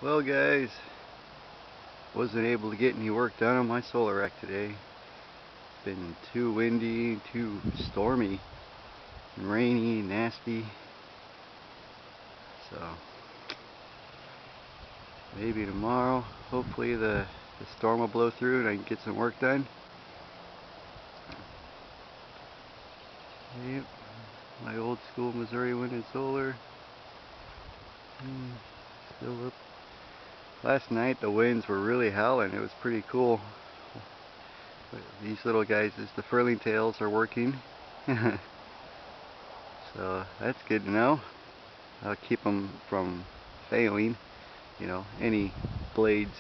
Well guys, wasn't able to get any work done on my solar rack today. It's been too windy, too stormy, and rainy, nasty. So maybe tomorrow, hopefully the storm will blow through and I can get some work done. Yep, my old school Missouri wind and solar. Still up. Last night the winds were really howling. It was pretty cool. These little guys, the furling tails are working. So that's good to know. I'll keep them from failing, any blades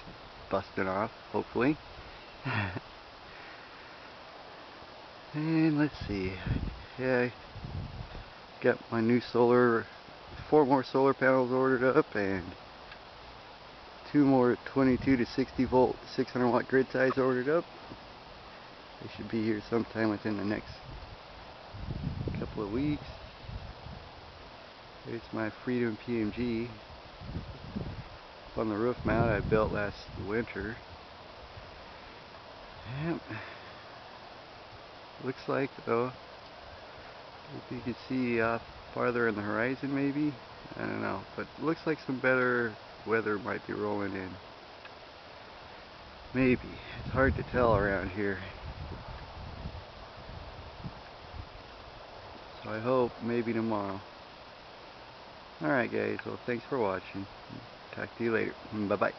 busting off, hopefully. And let's see. Yeah, I got my new 4 more solar panels ordered up and 2 more 22 to 60 volt 600 watt grid ties ordered up. They should be here sometime within the next couple of weeks. Here's my Freedom PMG on the roof mount I built last winter. Yep. Looks like, though, if you can see farther in the horizon maybe, I don't know, but looks like some better weather might be rolling in. Maybe. It's hard to tell around here. So I hope maybe tomorrow. Alright guys, well thanks for watching. Talk to you later. Bye bye.